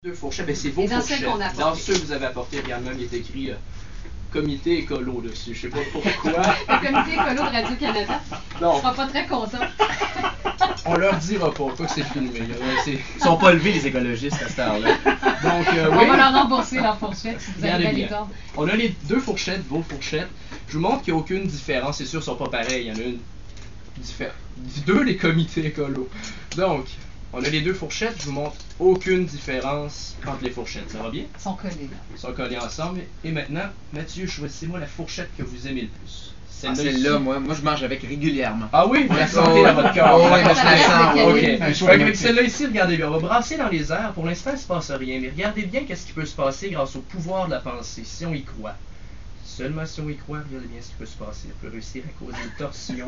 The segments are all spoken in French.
Deux fourchettes, ben c'est vos fourchettes. Dans ceux que vous avez apportés, regarde, même il est écrit comité écolo dessus. Je sais pas pourquoi. Le comité écolo de Radio-Canada. Non. On sera pas très content. On leur dira pas que c'est filmé. Ils sont pas levés les écologistes à cette heure-là. Donc, on va leur rembourser leur fourchette si vous avez bien. les ordres. On a les deux fourchettes, vos fourchettes. Je vous montre qu'il n'y a aucune différence. C'est sûr, ils sont pas pareils. Il y en a une différente. Deux les comités écolos. Donc, on a les deux fourchettes. Je vous montre aucune différence entre les fourchettes. Ça va bien? Ils sont collés là. Ils sont collés ensemble. Et maintenant, Mathieu, choisissez-moi la fourchette que vous aimez le plus. Celle-là, moi je mange avec régulièrement. Ah oui, vous la sentez dans votre cœur. Oui, je la sens. Ok. Celle-là ici, regardez bien. On va brasser dans les airs. Pour l'instant, il ne se passe rien. Mais regardez bien qu'est-ce qui peut se passer grâce au pouvoir de la pensée, si on y croit. Seulement si on y croit, regardez bien ce qui peut se passer. On peut réussir à causer une torsion.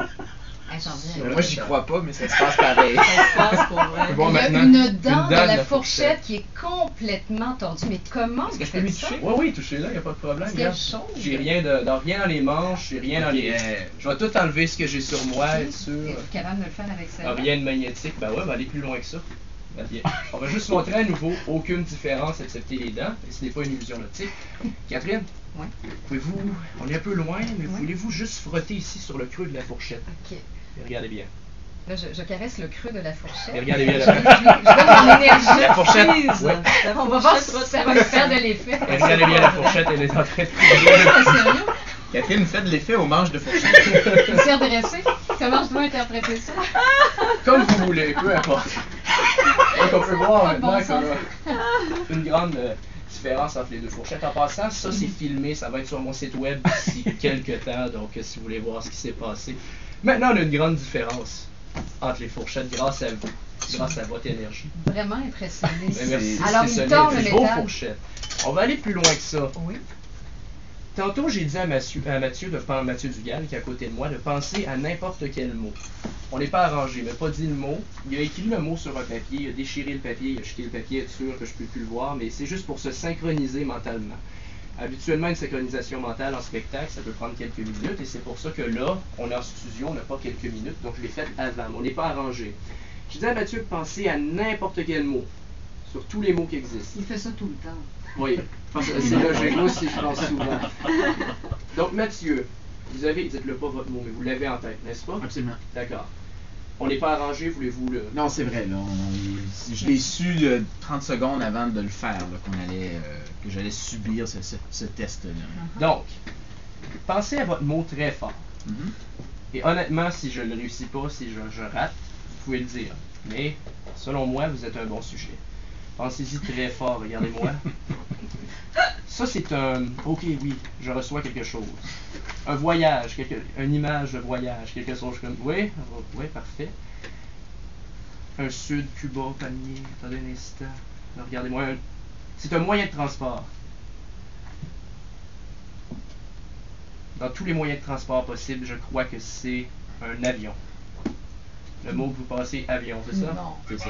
Moi, j'y crois pas, mais ça se passe pareil. Ça se passe pour vrai. Bon, Il y a maintenant, une dent de la fourchette fourchette qui est complètement tordue. Mais comment est-ce que je peux lui toucher? Oui, touchez-là, il n'y a pas de problème. J'ai rien dans les manches, j'ai rien dans les... Je vais tout enlever ce que j'ai sur moi, être sûr. Es-tu capable de me le faire avec ça? Rien de magnétique. Ben ouais, on va aller plus loin que ça. Bien. On va juste montrer à nouveau aucune différence excepté les dents. Et ce n'est pas une illusion d'optique. Catherine? Oui. Pouvez-vous... On est un peu loin, mais voulez-vous juste frotter ici sur le creux de la fourchette? Ok. Et regardez bien. Là, je caresse le creux de la fourchette. Et regardez bien je donne mon énergie. La fourchette. Ouais. On va voir si ça va me faire de l'effet. Et regardez bien la fourchette, elle est en train de Sérieux? Catherine fait de l'effet aux manches de fourchette. Une serre dressée? Comment je dois interpréter ça? Comme vous voulez, peu importe. Donc on peut voir maintenant qu'on a une grande différence entre les deux fourchettes. En passant, ça c'est filmé, ça va être sur mon site web d'ici quelques temps, donc si vous voulez voir ce qui s'est passé. Maintenant, on a une grande différence entre les fourchettes grâce à vous, grâce à votre énergie. Vraiment impressionné. Merci, alors, il tord le métal. Vos métal. fourchettes. On va aller plus loin que ça. Oui. Tantôt, j'ai dit à Mathieu Dugal, qui est à côté de moi, de penser à n'importe quel mot. On n'est pas arrangé, mais pas dit le mot. Il a écrit le mot sur un papier, il a déchiré le papier, il a jeté le papier, être sûr que je ne peux plus le voir, mais c'est juste pour se synchroniser mentalement. Habituellement, une synchronisation mentale en spectacle, ça peut prendre quelques minutes, et c'est pour ça que là, on est en studio, on n'a pas quelques minutes, donc je l'ai fait avant, mais on n'est pas arrangé. Je dis à Mathieu de penser à n'importe quel mot, sur tous les mots qui existent. Il fait ça tout le temps. Oui, c'est logique, moi aussi je pense souvent. Donc Mathieu, vous avez, dites-le pas votre mot, mais vous l'avez en tête, n'est-ce pas? Absolument. D'accord. On n'est pas arrangé, voulez-vous le... Non, c'est vrai, là. Je l'ai su 30 secondes avant de le faire, là, que j'allais subir ce test-là. Donc, pensez à votre mot très fort. Et honnêtement, si je ne le réussis pas, si je rate, vous pouvez le dire. Mais, selon moi, vous êtes un bon sujet. Pensez-y très fort, regardez-moi. Ça, c'est un... Ok, oui, je reçois quelque chose. Un voyage, une image de voyage, quelque chose comme... Oui, parfait. Un sud, Cuba, palmier, attendez un instant. Regardez-moi, c'est un moyen de transport. Dans tous les moyens de transport possibles, je crois que c'est un avion. Le mot que vous passez, avion, c'est ça? Non. C'est ça.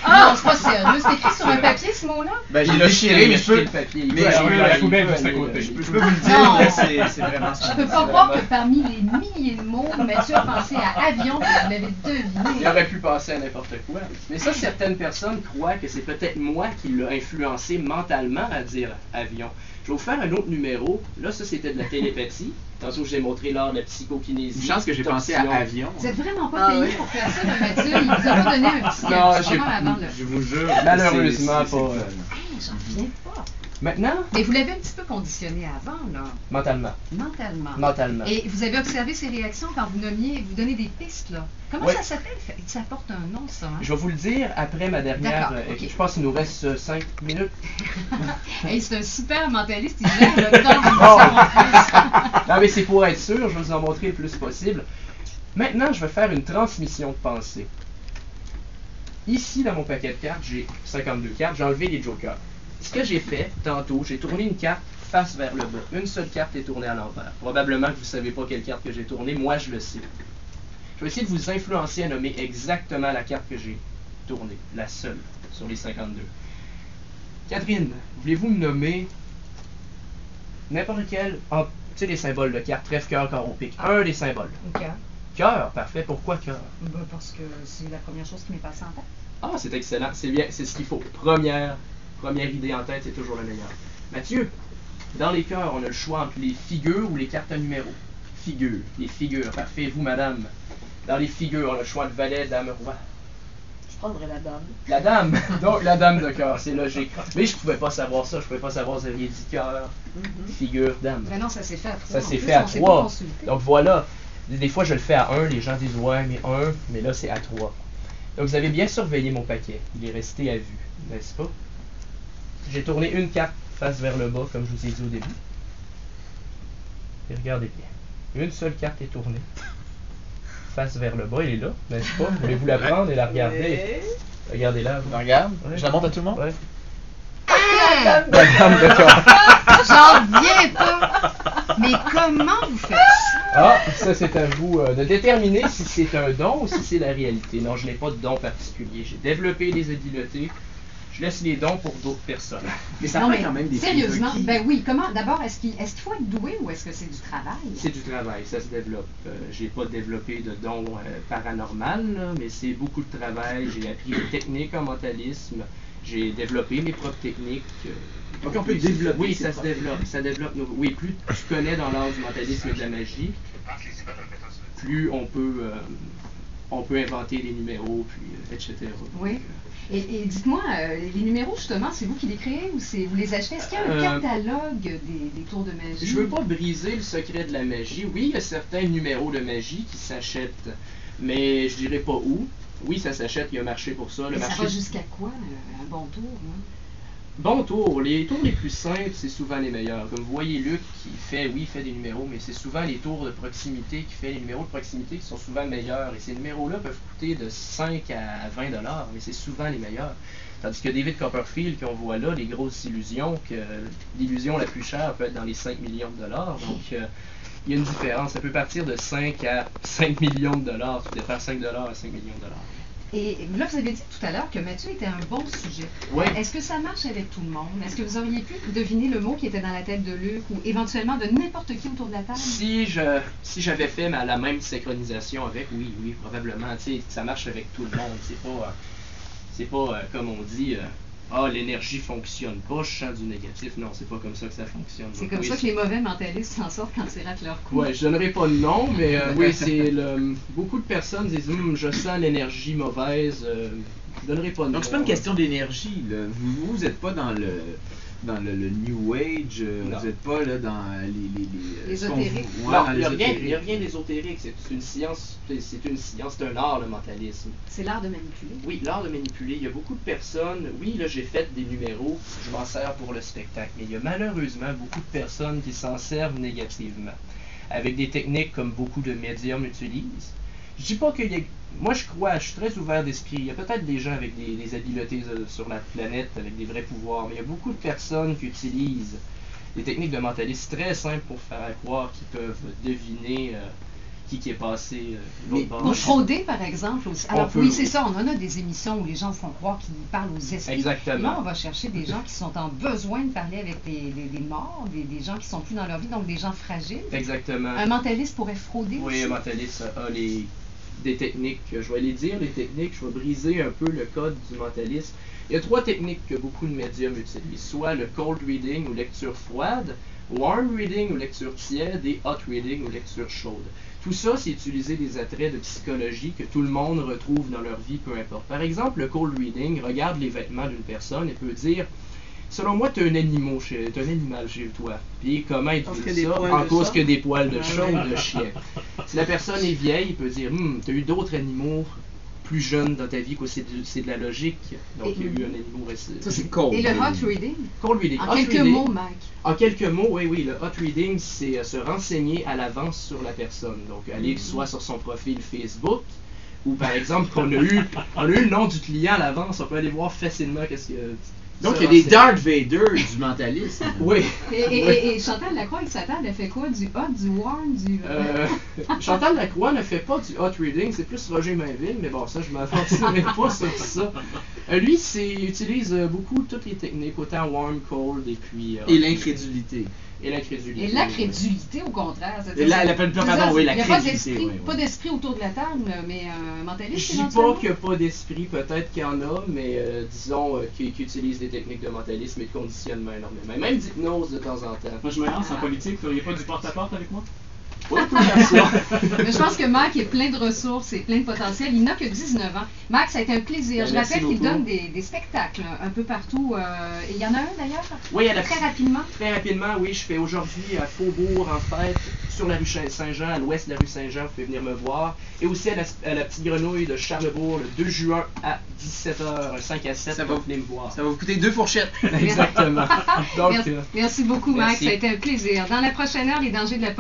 Ah, c'est pas sérieux. C'est écrit sur un papier, ce mot-là? Ben, j'ai déchiré, mais je peux... le papier. Mais la poubelle juste à côté. Je peux vous le dire, là, c'est vraiment ça. Je peux pas croire que parmi les milliers de mots, Mathieu a pensé à avion et vous l'avez deviné. Il aurait pu penser à n'importe quoi. Mais ça, certaines personnes croient que c'est peut-être moi qui l'ai influencé mentalement à dire avion. Je vais vous faire un autre numéro. Là, ça, c'était de la télépathie. Tantôt, j'ai montré l'art de la psychokinésie. Une chance que j'ai pensé à avion. Vous êtes vraiment pas payé pour faire ça, là, Mathieu. Il vous a pas donné un petit je vous jure. Malheureusement pas. J'en reviens pas. Maintenant? Mais vous l'avez un petit peu conditionné avant, là. Mentalement. Mentalement. Et vous avez observé ses réactions quand vous nommiez, vous donnez des pistes, là. Comment ça s'appelle? Ça porte un nom, ça. Hein? Je vais vous le dire après ma dernière... Okay. Je pense qu'il nous reste 5 minutes. Hey, c'est un super mentaliste, il gère le temps. Non, mais c'est pour être sûr, je vais vous en montrer le plus possible. Maintenant, je vais faire une transmission de pensée. Ici, dans mon paquet de cartes, j'ai 52 cartes, j'ai enlevé les jokers. Ce que j'ai fait, tantôt, j'ai tourné une carte face vers le bas. Une seule carte est tournée à l'envers. Probablement que vous ne savez pas quelle carte que j'ai tournée, moi je le sais. Je vais essayer de vous influencer à nommer exactement la carte que j'ai tournée, la seule, sur les 52. Catherine, voulez-vous me nommer n'importe quel, tu sais les symboles de carte, trèfle, cœur, carreau, pique, un des symboles. Cœur. Cœur, parfait, pourquoi cœur? Parce que c'est la première chose qui m'est passée en tête. Ah, c'est excellent, c'est bien, c'est ce qu'il faut. Première Première idée en tête, c'est toujours la meilleure. Mathieu, dans les cœurs, on a le choix entre les figures ou les cartes à numéros. Figures, les figures. Parfait, vous, madame. Dans les figures, on a le choix de valet, dame, roi. Je prendrais la dame. La dame, donc la dame de cœur, c'est logique. Mais je pouvais pas savoir ça, je pouvais pas savoir si vous aviez dit cœur, figure, dame. Mais non, ça s'est fait à 3. Ça s'est fait à 3. Donc voilà, des fois je le fais à 1, les gens disent ouais, mais 1, mais là c'est à 3. Donc vous avez bien surveillé mon paquet, il est resté à vue, n'est-ce pas? J'ai tourné une carte face vers le bas, comme je vous ai dit au début. Et regardez bien, une seule carte est tournée. Face vers le bas, elle est là, n'est-ce pas? Voulez-vous la prendre et la regarder? Regardez-la. Regarde, Ouais. je la montre à tout le monde? Ouais. La dame de cœur. J'en reviens pas! Mais comment vous faites ça? Ah, ça c'est à vous de déterminer si c'est un don ou si c'est la réalité. Non, je n'ai pas de don particulier. J'ai développé des habiletés. Je laisse les dons pour d'autres personnes. Mais ça Non, prend mais quand même des sérieusement, prérequis. ben oui, comment? D'abord, est-ce qu'il faut être doué ou est-ce que c'est du travail? C'est du travail, ça se développe. J'ai pas développé de dons paranormal, là, mais c'est beaucoup de travail. J'ai appris des techniques en mentalisme. J'ai développé mes propres techniques. Donc on peut Oui, développer. Oui, ses ça se propres développe. Ça développe. Oui, plus tu connais dans l'art du mentalisme et de la magie, plus on peut inventer des numéros, puis etc. Oui. Donc, Et dites-moi, les numéros, justement, c'est vous qui les créez ou vous les achetez? Est-ce qu'il y a un catalogue des tours de magie? je veux pas briser le secret de la magie. Oui, il y a certains numéros de magie qui s'achètent, mais je dirais pas où. Oui, ça s'achète, il y a un marché pour ça. Le Mais ça marché... va jusqu'à quoi, un bon tour? Hein? Bon tour. Les tours les plus simples, c'est souvent les meilleurs. Comme vous voyez Luc, il fait des numéros, mais c'est souvent les tours de proximité qui fait les numéros de proximité qui sont souvent meilleurs. Et ces numéros-là peuvent coûter de 5 à 20 $, mais c'est souvent les meilleurs. Tandis que David Copperfield, qu'on voit là, les grosses illusions, que l'illusion la plus chère peut être dans les 5 millions de dollars. Donc, il y a une différence. Ça peut partir de 5 à 5 millions de dollars. Tu peux faire 5 $ à 5 millions de dollars. Et là, vous avez dit tout à l'heure que Mathieu était un bon sujet. Oui. Est-ce que ça marche avec tout le monde? Est-ce que vous auriez pu deviner le mot qui était dans la tête de Luc ou éventuellement de n'importe qui autour de la table? Si j'avais fait la même synchronisation avec, oui, probablement. Tu sais, ça marche avec tout le monde. C'est pas comme on dit, l'énergie fonctionne pas, je sens du négatif. Non, c'est pas comme ça que ça fonctionne. C'est Donc, comme oui, ça que les mauvais mentalistes s'en sortent quand ils ratent leur coup. Ouais, je donnerai pas de nom, mais oui, beaucoup de personnes disent je sens l'énergie mauvaise. Je donnerai pas de nom. Donc c'est pas une question d'énergie, là. Vous êtes pas dans le New Age, Non. vous êtes pas là dans les L'ésotérique. ouais, Non, dans il n'y a l'ésotérique. rien d'ésotérique. C'est une science, c'est un art, le mentalisme. C'est l'art de manipuler. Oui, l'art de manipuler. Il y a beaucoup de personnes. Oui, là, j'ai fait des numéros. Je m'en sers pour le spectacle. Mais il y a malheureusement beaucoup de personnes qui s'en servent négativement. Avec des techniques comme beaucoup de médiums utilisent. Je dis pas qu'il y a... Moi, je suis très ouvert d'esprit. Il y a peut-être des gens avec des habiletés sur la planète, avec des vrais pouvoirs. Mais il y a beaucoup de personnes qui utilisent des techniques de mentalisme très simples pour faire croire qu'ils peuvent deviner qui est passé l'autre bord. Pour frauder, par exemple, aussi. On Alors peut, oui, c'est oui. ça, on en a des émissions où les gens font croire qu'ils parlent aux esprits. Exactement. Et là, on va chercher des gens qui sont en besoin de parler avec des morts, des gens qui sont plus dans leur vie, donc des gens fragiles. Exactement. Un mentaliste pourrait frauder Oui, aussi. un mentaliste a des techniques. Je vais les dire, les techniques. Je vais briser un peu le code du mentalisme. Il y a 3 techniques que beaucoup de médiums utilisent. Soit le cold reading ou lecture froide, warm reading ou lecture tiède et hot reading ou lecture chaude. Tout ça, c'est utiliser des attraits de psychologie que tout le monde retrouve dans leur vie, peu importe. Par exemple, le cold reading regarde les vêtements d'une personne et peut dire selon moi, tu as un animal chez toi. Puis comment il dit ça? En cause que des poils de chat ou de chien. Si la personne est vieille, il peut dire tu as eu d'autres animaux plus jeunes dans ta vie, quoi, c'est de la logique. Donc il y a eu un animal récent. Ça c'est cold. Et le hot reading? Cold reading. En Hot quelques reading, mots, Mike. En quelques mots, oui, le hot reading, c'est se renseigner à l'avance sur la personne. Donc, aller soit sur son profil Facebook, ou par exemple, qu'on a eu le nom du client à l'avance, on peut aller voir facilement qu'est-ce que... Donc il y a des Darth Vader du mentalisme. Oui. Et Chantal Lacroix, avec sa table, elle fait quoi? Du hot, du warm, du... Chantal Lacroix ne fait pas du hot reading, c'est plus Roger Mainville, mais bon, ça, je m'aventurerai pas sur ça. Lui, utilise beaucoup toutes les techniques, autant warm, cold, et puis... Et l'incrédulité. Et l'incrédulité. Et l'incrédulité, au contraire. Oui, la crédulité. Il n'y a pas d'esprit autour de la table, mais mentaliste, Je dis pas qu'il n'y a pas d'esprit, peut-être qu'il y en a, mais disons qui utilisent des techniques de mentalisme et de conditionnement énormément. Même d'hypnose de temps en temps. Moi, je me lance en politique, vous n'auriez pas du porte-à-porte avec moi? Oui, tout à ça. Mais je pense que Marc est plein de ressources et plein de potentiel. Il n'a que 19 ans. Marc, ça a été un plaisir. Je rappelle qu'il donne des spectacles un peu partout. Et il y en a un d'ailleurs? Oui, très rapidement. Très rapidement, oui. Je fais aujourd'hui à Faubourg, en fait, sur la rue Saint-Jean, à l'ouest de la rue Saint-Jean. Vous pouvez venir me voir. Et aussi à la Petite Grenouille de Charlesbourg, le 2 juin à 17h, 5 à 7. Vous venez me voir. Ça va vous coûter 2 fourchettes. Exactement. Donc, merci beaucoup, Marc. Ça a été un plaisir. Dans la prochaine heure, les dangers de la